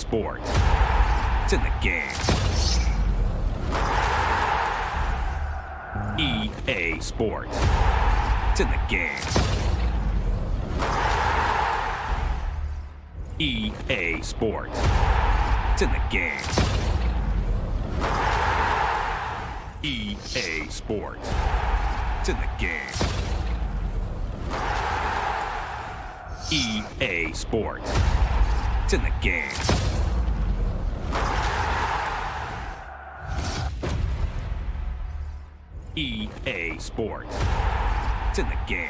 Sport. It's in the game. EA Sport. It's in the game. EA Sport. It's in the game. EA Sport. It's in the game. EA Sport. It's in the game. EA Sport. It's in the game.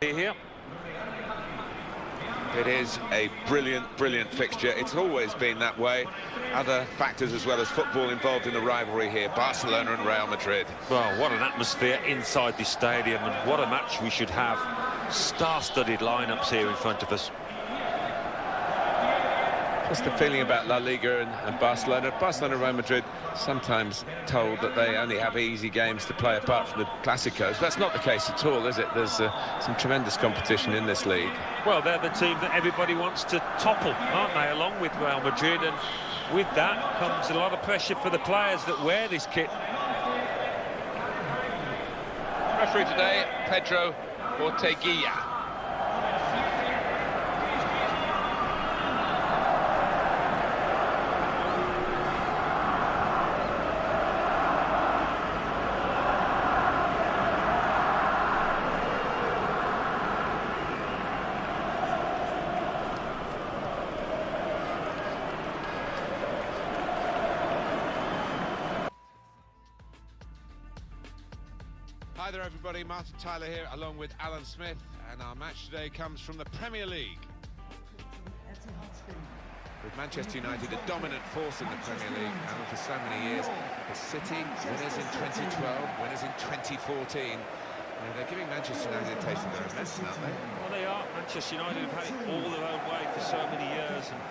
Here. It is a brilliant fixture. It's always been that way. Other factors as well as football involved in the rivalry here. Barcelona and Real Madrid. Well, what an atmosphere inside this stadium, and what a match we should have. Star-studded lineups here in front of us. Just the feeling about La Liga and Barcelona. Barcelona and Real Madrid sometimes told that they only have easy games to play apart from the Clásicos. That's not the case at all, is it? There's some tremendous competition in this league. Well, they're the team that everybody wants to topple, aren't they, along with Real Madrid, and with that comes a lot of pressure for the players that wear this kit. Referee today, Pedro Orteguilla. Hi there everybody, Martin Tyler here along with Alan Smith, and our match today comes from the Premier League. With Manchester United a dominant force in the Premier League, and for so many years, the City, winners in 2012, winners in 2014. They're giving Manchester United a taste of their own medicine, aren't they? Well, they are. Manchester United have had it all their own way for so many years, and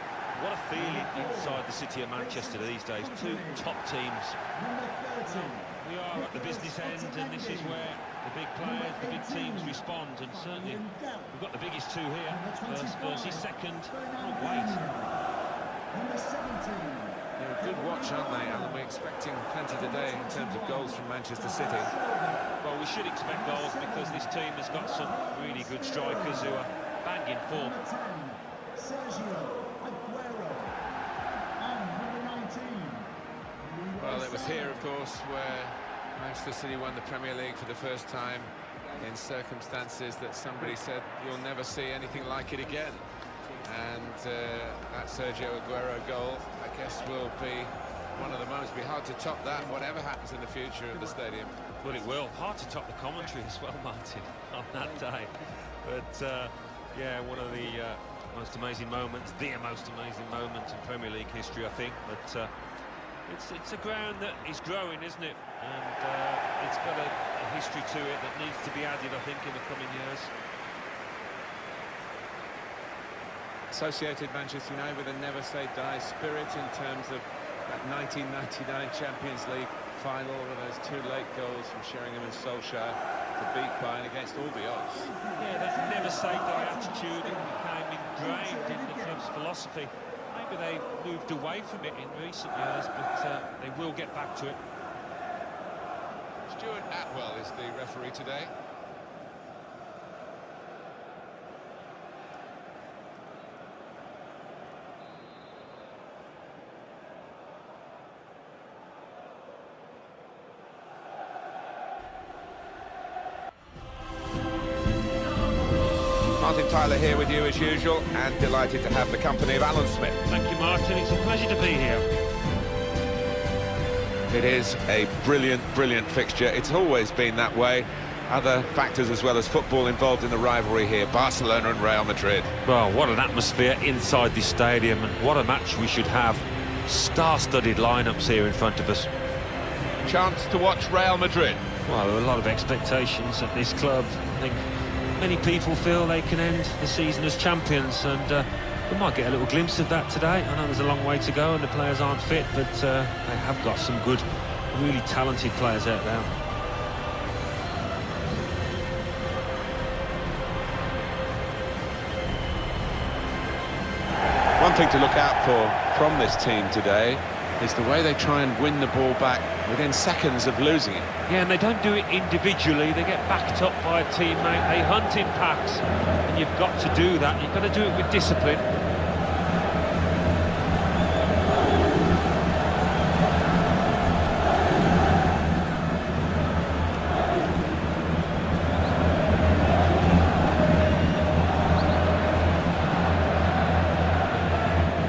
what a feeling inside the city of Manchester these days. Two top teams. We are at the business end, and this is where the big players, the big teams respond, and certainly we've got the biggest two here. First versus second. Oh, wait. They're a good watch, aren't they, Alan? We're expecting plenty today in terms of goals from Manchester City. Well, we should expect goals because this team has got some really good strikers who are banging form. Well, it was here, of course, where Manchester City won the Premier League for the first time in circumstances that somebody said you'll never see anything like it again. And that Sergio Aguero goal, I guess, will be one of the moments. It'll be hard to top that, whatever happens in the future of the stadium. Well, it will. Hard to top the commentary as well, Martin, on that day. But, yeah, one of the most amazing moments, the most amazing moment in Premier League history, I think. But it's a ground that is growing, isn't it? And it's got a history to it that needs to be added, I think, in the coming years. Associated Manchester United with a never-say-die spirit in terms of that 1999 Champions League final, with those two late goals from Sheringham and Solskjaer to beat Bayern against all the odds. Yeah, that never-say-die attitude became ingrained in the club's philosophy. Maybe they've moved away from it in recent years, but they will get back to it. Stuart Atwell is the referee today. Martin Tyler here with you as usual, and delighted to have the company of Alan Smith. Thank you, Martin. It's a pleasure to be here. It is a brilliant fixture. It's always been that way. Other factors as well as football involved in the rivalry here, Barcelona and Real Madrid. Well, what an atmosphere inside this stadium, and what a match we should have. Star-studded lineups here in front of us. Chance to watch Real Madrid. Well, there are a lot of expectations at this club. I think many people feel they can end the season as champions, and we might get a little glimpse of that today. I know there's a long way to go and the players aren't fit, but they have got some good, really talented players out there. One thing to look out for from this team today is the way they try and win the ball back within seconds of losing it. Yeah, and they don't do it individually. They get backed up by a teammate. They hunt in packs, and you've got to do that. You've got to do it with discipline.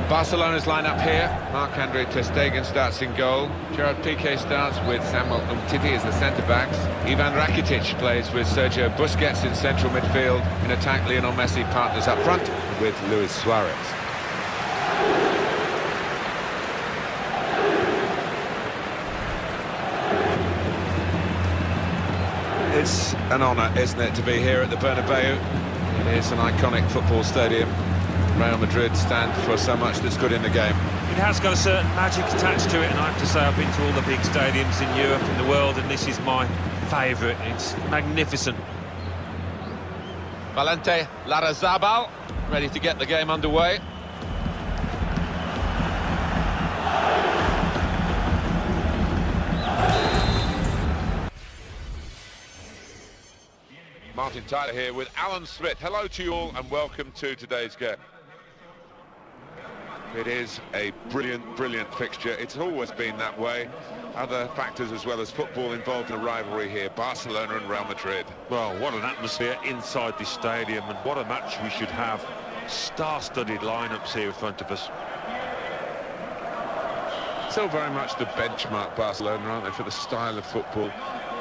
Barcelona's line-up here. Marc-Andre ter Stegen starts in goal. Gerard Piqué starts with Samuel Umtiti as the centre-backs. Ivan Rakitic plays with Sergio Busquets in central midfield. In attack, Lionel Messi partners up front with Luis Suarez. It's an honour, isn't it, to be here at the Bernabeu. It is an iconic football stadium. Real Madrid stand for so much that's good in the game. It has got a certain magic attached to it, and I have to say I've been to all the big stadiums in Europe and the world, and this is my favourite. It's magnificent. Valente Larrazabal ready to get the game underway. Martin Tyler here with Alan Smith. Hello to you all and welcome to today's game. It is a brilliant fixture. It's always been that way. Other factors as well as football involved in the rivalry here, Barcelona and Real Madrid. Well, what an atmosphere inside this stadium, and what a match we should have. Star-studded lineups here in front of us. Still very much the benchmark, Barcelona, aren't they, for the style of football,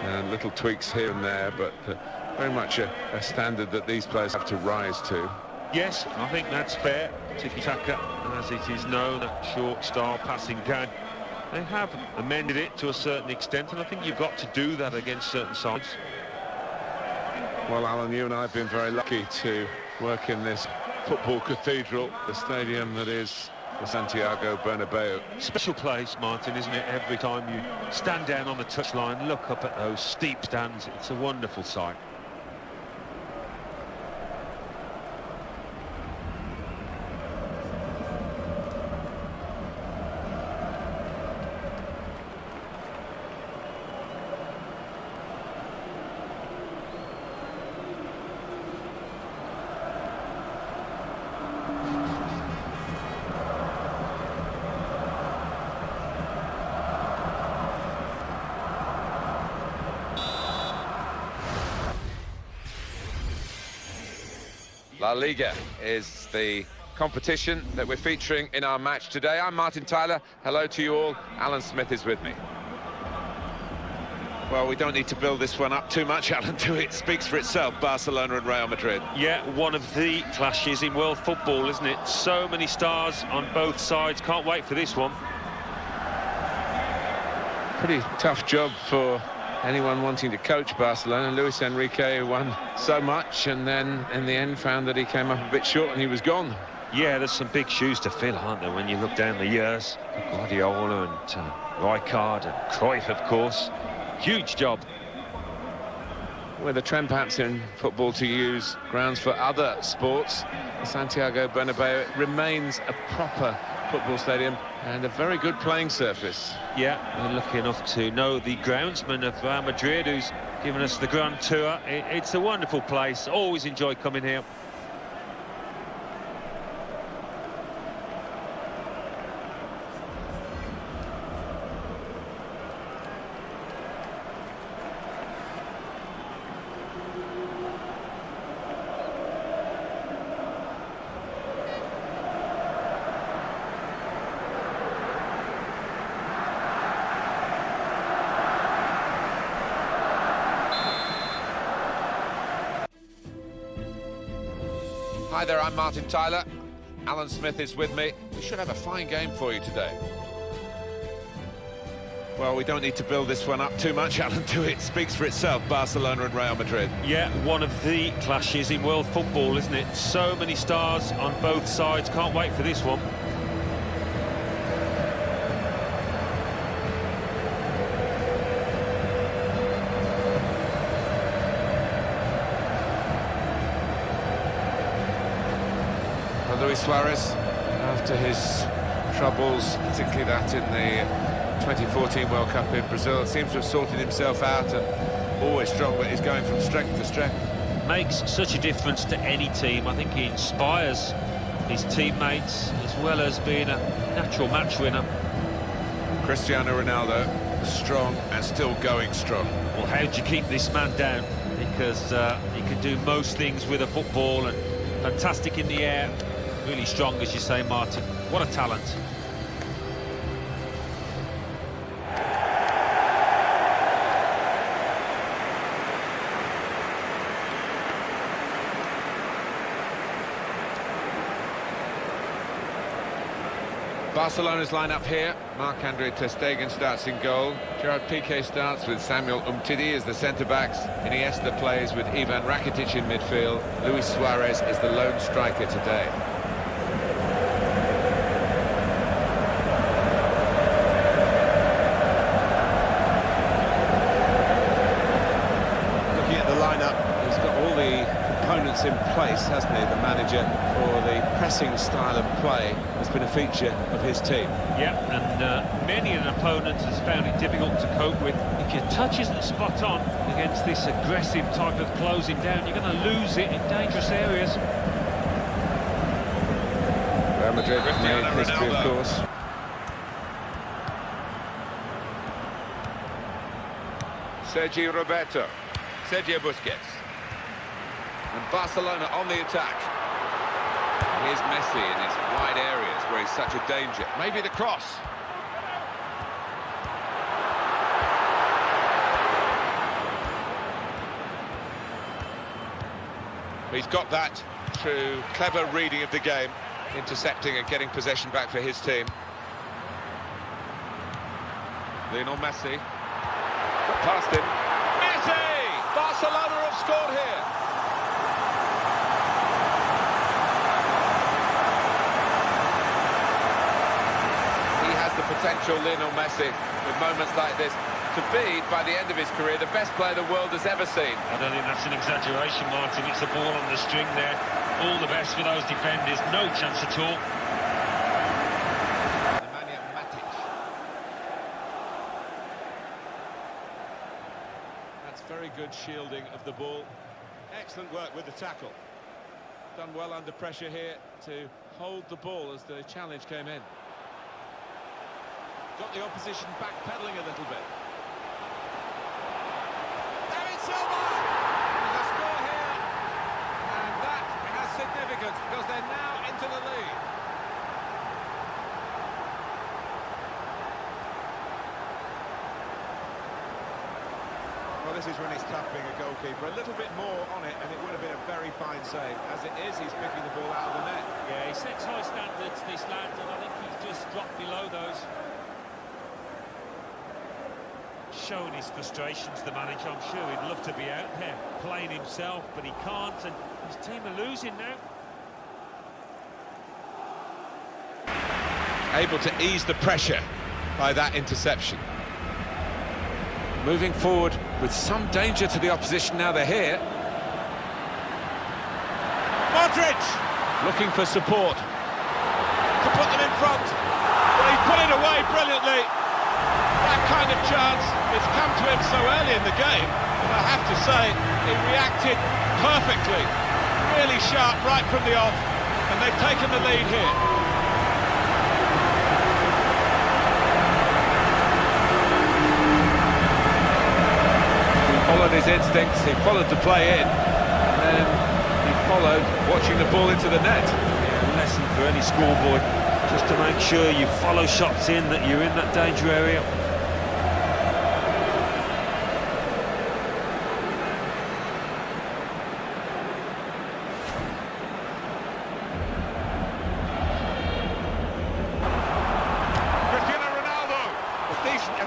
and little tweaks here and there, but very much a standard that these players have to rise to. Yes, I think that's fair. Tiki-taka, as it is known, that short style passing game. They have amended it to a certain extent, and I think you've got to do that against certain sides. Well, Alan, you and I have been very lucky to work in this football cathedral, the stadium that is the Santiago Bernabeu. Special place, Martin, isn't it? Every time you stand down on the touchline, look up at those steep stands, it's a wonderful sight. La Liga is the competition that we're featuring in our match today. I'm Martin Tyler. Hello to you all. Alan Smith is with me. Well, we don't need to build this one up too much, Alan, it speaks for itself, Barcelona and Real Madrid. Yeah, one of the clashes in world football, isn't it? So many stars on both sides. Can't wait for this one. Pretty tough job for anyone wanting to coach Barcelona. Luis Enrique won so much and then in the end found that he came up a bit short and he was gone. Yeah, there's some big shoes to fill, aren't there, when you look down the years? Guardiola and Rijkaard and Cruyff, of course. Huge job. With a trend perhaps in football to use grounds for other sports, the Santiago Bernabeu remains a proper football stadium and a very good playing surface. Yeah, we're lucky enough to know the groundsman of Real Madrid, who's given us the Grand Tour. It's a wonderful place. Always enjoy coming here. Hi there, I'm Martin Tyler. Alan Smith is with me. We should have a fine game for you today. Well, we don't need to build this one up too much, Alan, do it? Speaks for itself, Barcelona and Real Madrid. Yeah, one of the clashes in world football, isn't it? So many stars on both sides. Can't wait for this one. Luis Suarez, after his troubles, particularly that in the 2014 World Cup in Brazil, seems to have sorted himself out and always strong, but he's going from strength to strength. Makes such a difference to any team. I think he inspires his teammates as well as being a natural match winner. Cristiano Ronaldo, strong and still going strong. Well, how do you keep this man down? Because he can do most things with a football, and fantastic in the air. Really strong, as you say, Martin. What a talent. Barcelona's line-up here. Marc-Andre ter Stegen starts in goal. Gerard Piqué starts with Samuel Umtiti as the centre-backs. Iniesta plays with Ivan Rakitic in midfield. Luis Suarez is the lone striker today. In place, hasn't he, the manager, for the pressing style of play has been a feature of his team. Yeah, and many an opponent has found it difficult to cope with. If your touch isn't spot on against this aggressive type of closing down, you're going to lose it in dangerous areas. Real Madrid made history, of course. Sergio Roberto, Sergio Busquets. And Barcelona on the attack. Here's Messi in his wide areas where he's such a danger. Maybe the cross. He's got that through clever reading of the game, intercepting and getting possession back for his team. Lionel Messi. Got past him. Messi! Barcelona have scored here. The potential, Lionel Messi, with moments like this, to be, by the end of his career, the best player the world has ever seen. I don't think that's an exaggeration, Martin. It's a ball on the string there. All the best for those defenders. No chance at all. Nemanja Matic. That's very good shielding of the ball. Excellent work with the tackle. Done well under pressure here to hold the ball as the challenge came in. Got the opposition backpedaling a little bit. David Silva! There's a score here, and that has significance because they're now into the lead. Well, this is when it's tough being a goalkeeper. A little bit more on it, and it would have been a very fine save. As it is, he's picking the ball out of the net. Yeah, he sets high standards, this lad, and I think he's just dropped below those. Showing his frustrations, the manager. I'm sure he'd love to be out there playing himself, but he can't, and his team are losing now. Able to ease the pressure by that interception. Moving forward with some danger to the opposition now they're here. Modric! Looking for support. To put them in front. But he put it away brilliantly. That kind of chance has come to him so early in the game, and I have to say, he reacted perfectly. Really sharp right from the off, and they've taken the lead here. He followed his instincts, he followed the play in, and then he followed watching the ball into the net. Yeah, a lesson for any schoolboy, just to make sure you follow shots in, that you're in that danger area.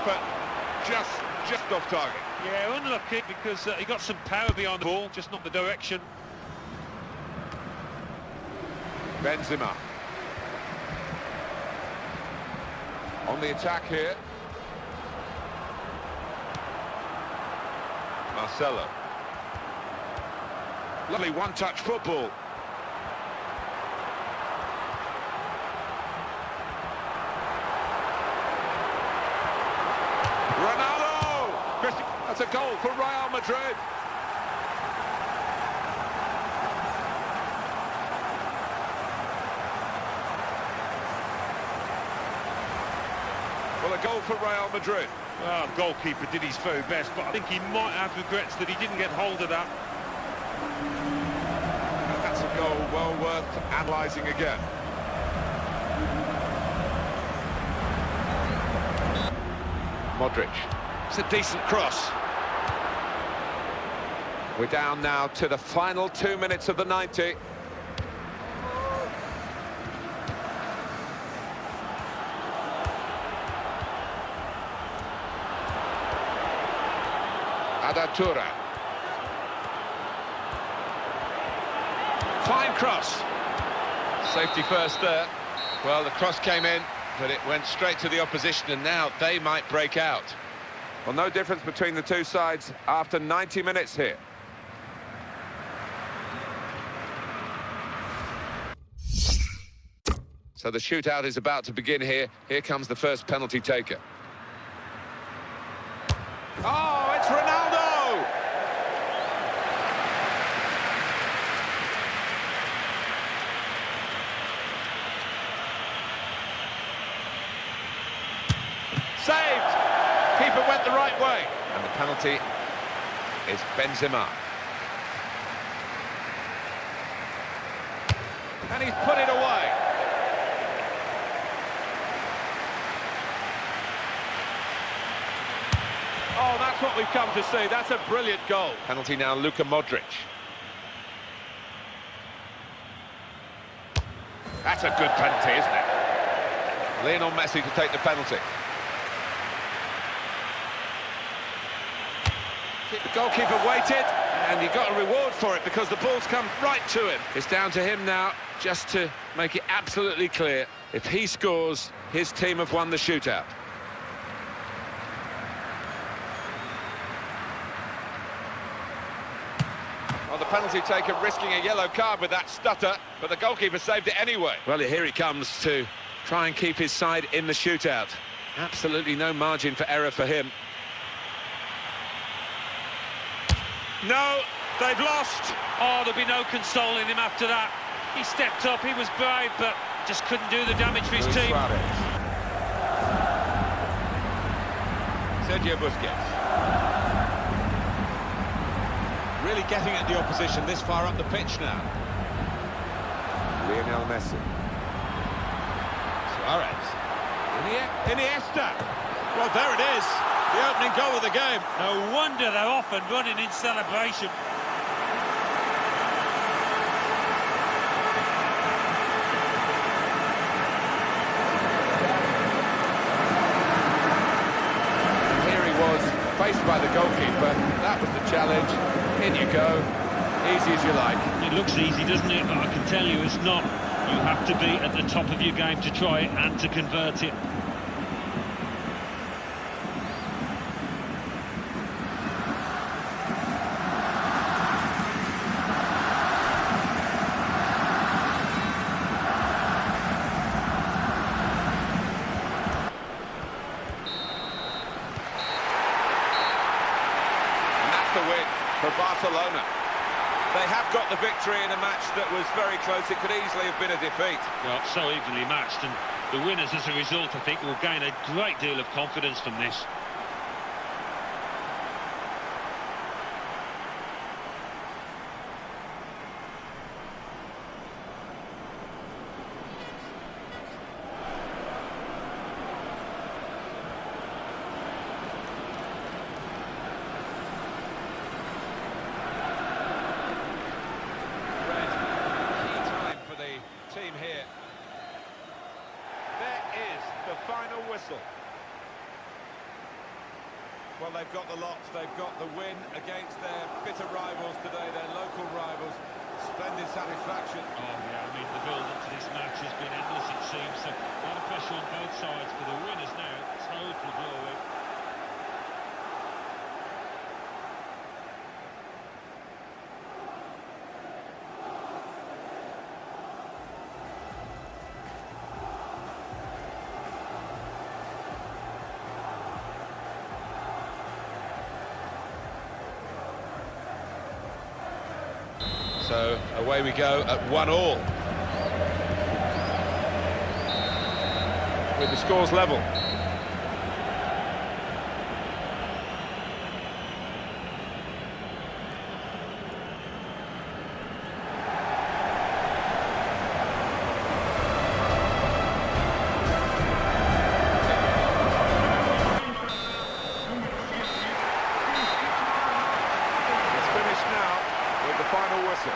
effort, just off target. Yeah, unlucky because he got some power behind the ball, just not the direction. Benzema. On the attack here. Marcelo. Lovely one-touch football. Ronaldo! That's a goal for Real Madrid. Well, a goal for Real Madrid. Well, goalkeeper did his very best, but I think he might have regrets that he didn't get hold of that. And that's a goal well worth analysing again. Modric. It's a decent cross. We're down now to the final 2 minutes of the 90. Adatura. Fine cross. Safety first there. Well, the cross came in, but it went straight to the opposition, and now they might break out. Well, no difference between the two sides after 90 minutes here. So the shootout is about to begin here. Here comes the first penalty taker. Oh, it's Ronaldo! Saved! Keeper went the right way. And the penalty is Benzema. And he's put it away. Oh, that's what we've come to see. That's a brilliant goal. Penalty now, Luka Modric. That's a good penalty, isn't it? Lionel Messi to take the penalty. The goalkeeper waited, and he got a reward for it because the ball's come right to him. It's down to him now just to make it absolutely clear. If he scores, his team have won the shootout. Well, the penalty taker risking a yellow card with that stutter, but the goalkeeper saved it anyway. Well, here he comes to try and keep his side in the shootout. Absolutely no margin for error for him. No, they've lost. Oh, there'll be no consoling him after that. He stepped up, he was brave, but just couldn't do the damage for his team. Sergio Busquets. Really getting at the opposition this far up the pitch now. Lionel Messi. Suarez. Iniesta. Well, there it is. The opening goal of the game. No wonder they're off and running in celebration. Here he was, faced by the goalkeeper. That was the challenge. In you go. Easy as you like. It looks easy, doesn't it? But I can tell you it's not. You have to be at the top of your game to try it and to convert it. The win for Barcelona. They have got the victory in a match that was very close. It could easily have been a defeat. Well, so evenly matched, and the winners, as a result, I think, will gain a great deal of confidence from this. There is the final whistle. Well, they've got the lot. They've got the win against their bitter rivals today, their local rivals. Splendid satisfaction. Oh, yeah, I mean, the build-up to this match has been endless, it seems. So, a lot of pressure on both sides for the winners now. Total glory. So away we go at 1-1. With the scores level. It's finished now with the final whistle.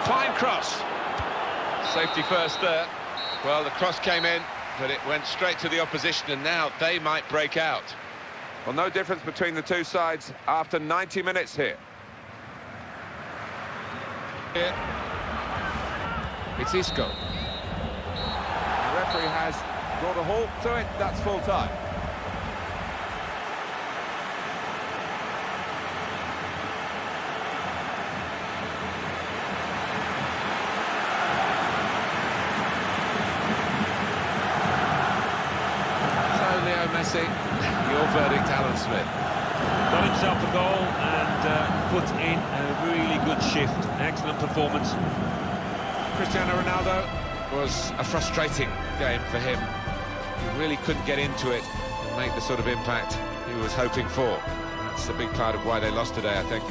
Fine cross. Safety first there. Well, the cross came in, but it went straight to the opposition, and now they might break out. Well, no difference between the two sides after 90 minutes here. It's Isco. The referee has brought a halt to it. That's full time. Messi, your verdict, Alan Smith. Got himself a goal and put in a really good shift. Excellent performance. Cristiano Ronaldo was a frustrating game for him. He really couldn't get into it and make the sort of impact he was hoping for. That's a big part of why they lost today, I think.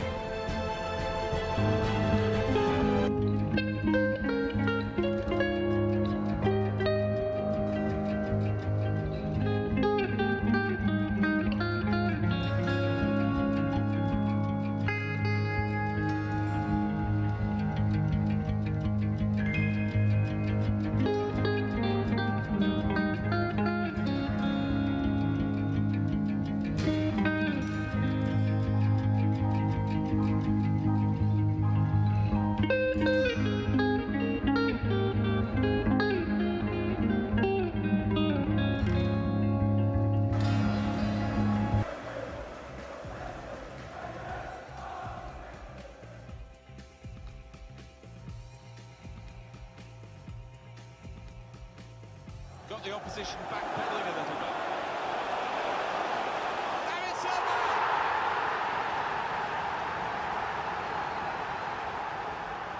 Got the opposition backpedaling a little bit. And it's over!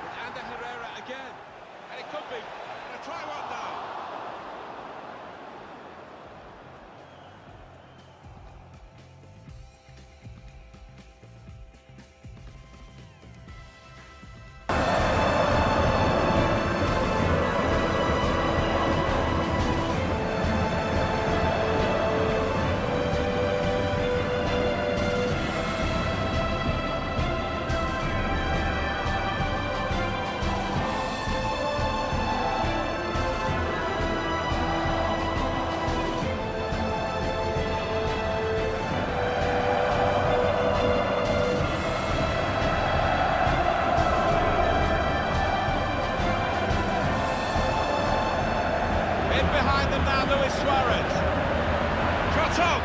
With Ander Herrera again. And it could be. Gonna try one now. Behind them now, Luis Suarez. Shot on!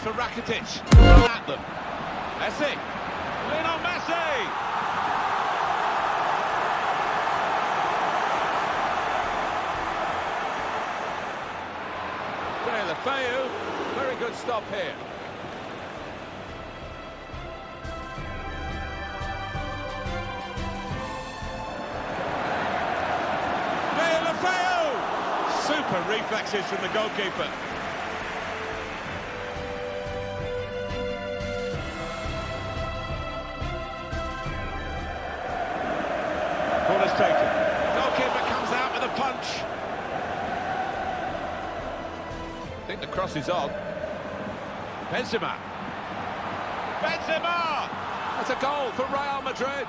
chance for Rakitic to run at them. Messi. Lionel Messi! Very good stop here. Super reflexes from the goalkeeper. Corner's taken. Goalkeeper comes out with a punch. I think the cross is on. Benzema. Benzema! That's a goal for Real Madrid.